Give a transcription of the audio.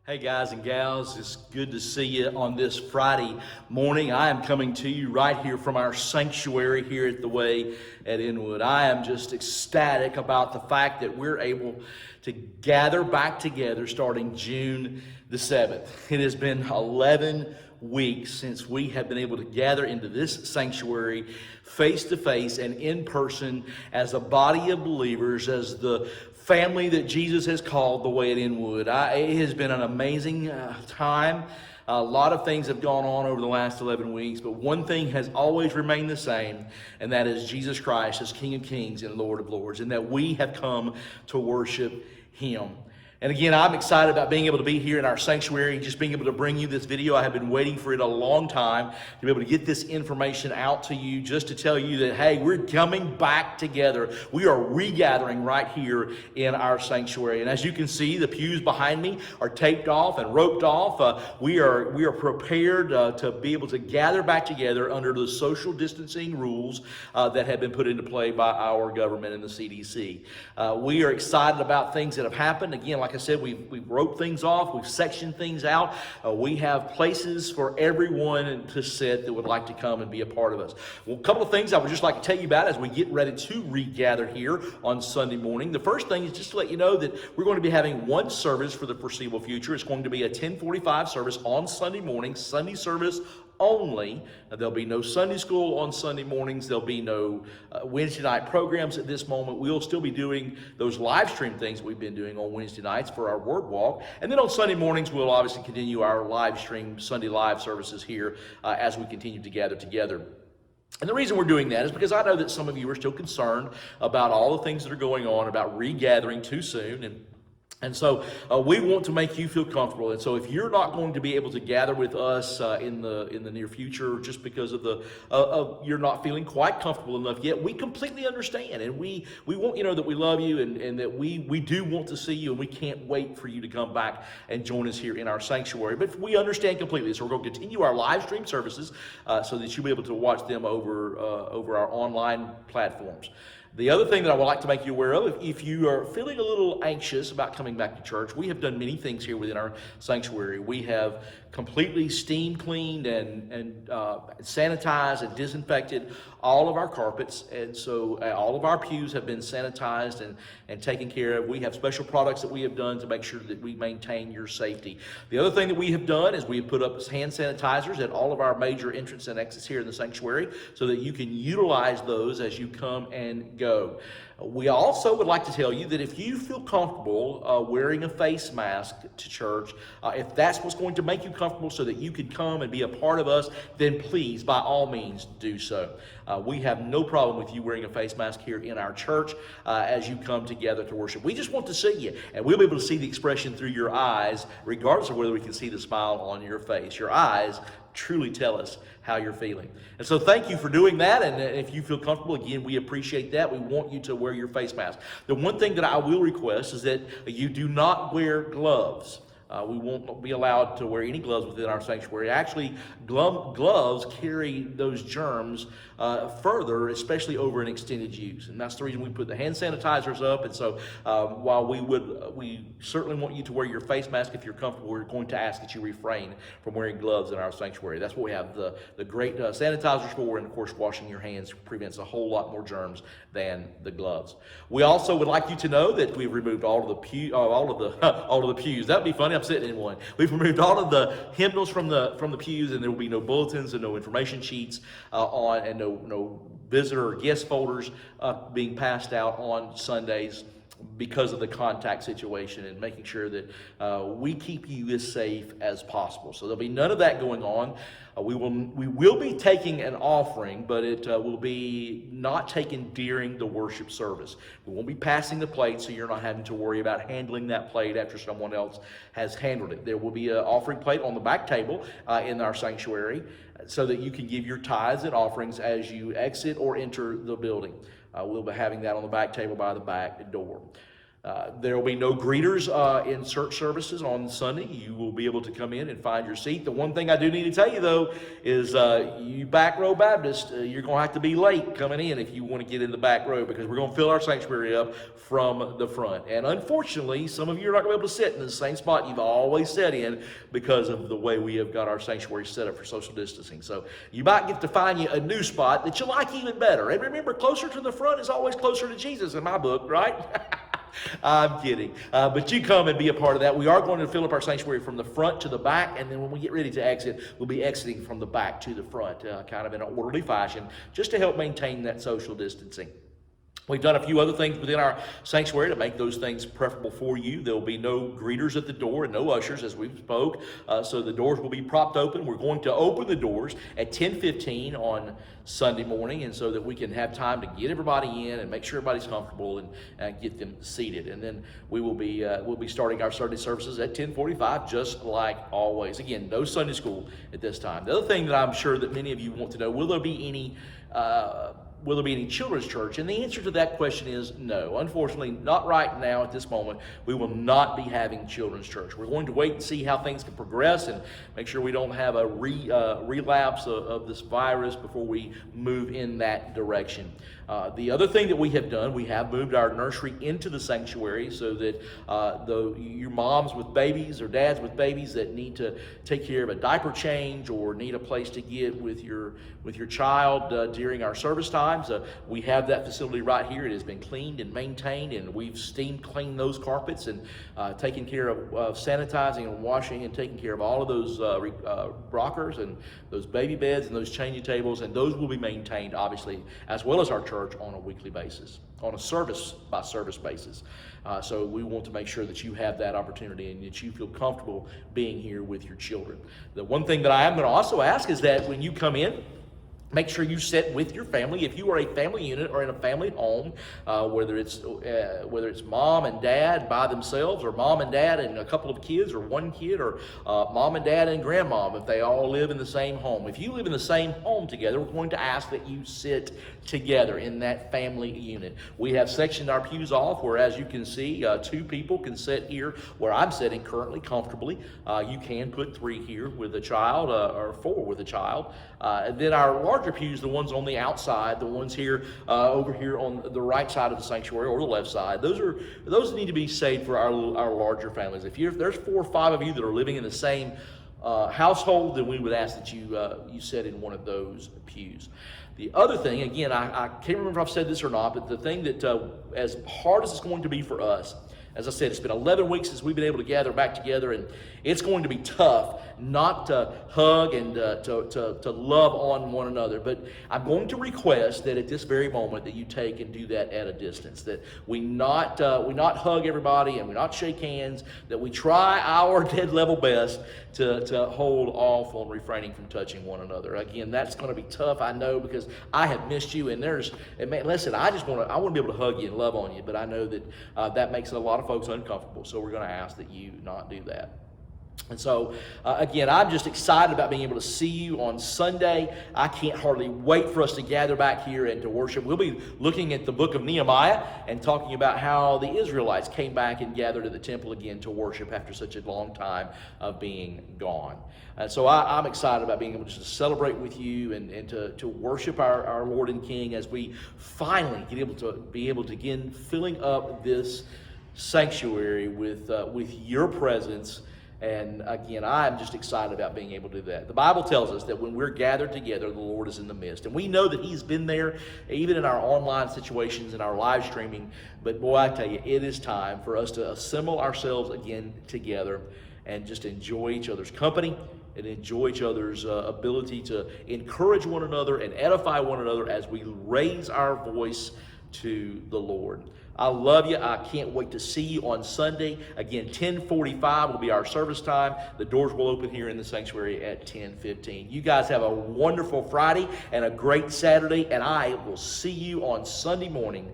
Hey guys and gals, it's good to see you on this Friday morning. I am coming to you right here from our sanctuary here at the Way at Inwood. I am just ecstatic about the fact that we're able to gather back together starting June the 7th. It has been 11 weeks since we have been able to gather into this sanctuary face to face and in person as a body of believers, as the family that Jesus has called the Way at Inwood. It has been an amazing time. A lot of things have gone on over the last 11 weeks, but one thing has always remained the same, and that is Jesus Christ as King of Kings and Lord of Lords, and that we have come to worship Him. And again, I'm excited about being able to be here in our sanctuary, just being able to bring you this video. I have been waiting for it a long time to be able to get this information out to you, just to tell you that, hey, we're coming back together. We are regathering right here in our sanctuary. And as you can see, the pews behind me are taped off and roped off. We are prepared to be able to gather back together under the social distancing rules that have been put into play by our government and the CDC. We are excited about things that have happened. Again, like I said, we've roped things off, we've sectioned things out. We have places for everyone to sit that would like to come and be a part of us. Well, a couple of things I would just like to tell you about as we get ready to regather here on Sunday morning. The first thing is just to let you know that we're going to be having one service for the foreseeable future. It's going to be a 10:45 service on Sunday morning, Sunday service only. There'll be no Sunday school on Sunday mornings. There'll be no Wednesday night programs at this moment. We'll still be doing those live stream things we've been doing on Wednesday nights for our Word Walk. And then on Sunday mornings, we'll obviously continue our live stream Sunday live services here as we continue to gather together. And the reason we're doing that is because I know that some of you are still concerned about all the things that are going on, about regathering too soon. And so we want to make you feel comfortable. And so if you're not going to be able to gather with us in the near future, just because of you're not feeling quite comfortable enough yet, we completely understand. And we want you to know that we love you and that we do want to see you, and we can't wait for you to come back and join us here in our sanctuary. But we understand completely. So we're going to continue our live stream services so that you'll be able to watch them over our online platforms. The other thing that I would like to make you aware of, if you are feeling a little anxious about coming back to church, we have done many things here within our sanctuary. We have completely steam cleaned and sanitized and disinfected all of our carpets, and so all of our pews have been sanitized and taken care of. We have special products that we have done to make sure that we maintain your safety. The other thing that we have done is we have put up hand sanitizers at all of our major entrance and exits here in the sanctuary so that you can utilize those as you come and go. We also would like to tell you that if you feel comfortable wearing a face mask to church, if that's what's going to make you comfortable so that you can come and be a part of us, then please, by all means, do so. We have no problem with you wearing a face mask here in our church as you come together to worship. We just want to see you, and we'll be able to see the expression through your eyes, regardless of whether we can see the smile on your face. Your eyes truly tell us how you're feeling. And so thank you for doing that, and if you feel comfortable, again, we appreciate that. We want you to wear your face mask. The one thing that I will request is that you do not wear gloves. We won't be allowed to wear any gloves within our sanctuary. Actually, gloves carry those germs further, especially over an extended use. And that's the reason we put the hand sanitizers up. And so while we certainly want you to wear your face mask if you're comfortable, we're going to ask that you refrain from wearing gloves in our sanctuary. That's what we have the great sanitizers for, and of course, washing your hands prevents a whole lot more germs than the gloves. We also would like you to know that we've removed all of the pews. That'd be funny. I'm sitting in one. We've removed all of the hymnals from the pews, and there will be no bulletins and no information sheets and no visitor or guest folders being passed out on Sundays because of the contact situation, and making sure that we keep you as safe as possible. So there'll be none of that going on. We will be taking an offering, but it will be not taken during the worship service. We won't be passing the plate, so you're not having to worry about handling that plate after someone else has handled it. There will be an offering plate on the back table in our sanctuary so that you can give your tithes and offerings as you exit or enter the building. We'll be having that on the back table by the back door. There will be no greeters in church services on Sunday. You will be able to come in and find your seat. The one thing I do need to tell you, though, is you back row Baptists, you're going to have to be late coming in if you want to get in the back row, because we're going to fill our sanctuary up from the front. And unfortunately, some of you are not going to be able to sit in the same spot you've always sat in because of the way we have got our sanctuary set up for social distancing. So you might get to find you a new spot that you like even better. And remember, closer to the front is always closer to Jesus in my book, right? I'm kidding. But you come and be a part of that. We are going to fill up our sanctuary from the front to the back, and then when we get ready to exit, we'll be exiting from the back to the front, kind of in an orderly fashion, just to help maintain that social distancing. We've done a few other things within our sanctuary to make those things preferable for you. There will be no greeters at the door and no ushers, as we spoke. So the doors will be propped open. We're going to open the doors at 10:15 on Sunday morning, and so that we can have time to get everybody in and make sure everybody's comfortable and get them seated. And then we'll be starting our Sunday services at 10:45, just like always. Again, no Sunday school at this time. The other thing that I'm sure that many of you want to know: will there be any children's church? And the answer to that question is no. Unfortunately, not right now at this moment. We will not be having children's church. We're going to wait and see how things can progress and make sure we don't have a relapse of this virus before we move in that direction. The other thing that we have done, we have moved our nursery into the sanctuary so that your moms with babies or dads with babies that need to take care of a diaper change or need a place to get with your child during our service times, we have that facility right here. It has been cleaned and maintained, and we've steam cleaned those carpets and taken care of sanitizing and washing and taking care of all of those rockers and those baby beds and those changing tables, and those will be maintained, obviously, as well as our church on a weekly basis, on a service by service basis. So we want to make sure that you have that opportunity and that you feel comfortable being here with your children. The one thing that I am going to also ask is that when you come in, make sure you sit with your family. If you are a family unit or in a family home, whether it's mom and dad by themselves, or mom and dad and a couple of kids, or one kid, or mom and dad and grandmom, if they all live in the same home. If you live in the same home together, we're going to ask that you sit together in that family unit. We have sectioned our pews off where, as you can see, 2 people can sit here where I'm sitting currently comfortably. You can put 3 here with a child, or 4 with a child. And then our larger pews, the ones on the outside, the ones here over here on the right side of the sanctuary or the left side, those need to be saved for our larger families. If there's 4 or 5 of you that are living in the same household, then we would ask that you sit in one of those pews. The other thing, again, I can't remember if I've said this or not, but the thing that, as hard as it's going to be for us, as I said, it's been 11 weeks since we've been able to gather back together, and it's going to be tough not to hug and to love on one another. But I'm going to request that at this very moment that you take and do that at a distance, that we not hug everybody and we not shake hands, that we try our dead level best to hold off on refraining from touching one another. Again, that's going to be tough, I know, because I have missed you, and listen, I want to be able to hug you and love on you, but I know that that makes a lot of folks uncomfortable, so we're going to ask that you not do that. And so, again, I'm just excited about being able to see you on Sunday. I can't hardly wait for us to gather back here and to worship. We'll be looking at the book of Nehemiah and talking about how the Israelites came back and gathered at the temple again to worship after such a long time of being gone. And so I'm excited about being able to just celebrate with you and to worship our Lord and King as we finally be able to begin filling up this sanctuary with your presence. And again, I'm just excited about being able to do that. The Bible tells us that when we're gathered together, the Lord is in the midst. And we know that He's been there, even in our online situations and our live streaming. But boy, I tell you, it is time for us to assemble ourselves again together and just enjoy each other's company and enjoy each other's ability to encourage one another and edify one another as we raise our voice to the Lord. I love you. I can't wait to see you on Sunday. Again, 10:45 will be our service time. The doors will open here in the sanctuary at 10:15. You guys have a wonderful Friday and a great Saturday, and I will see you on Sunday morning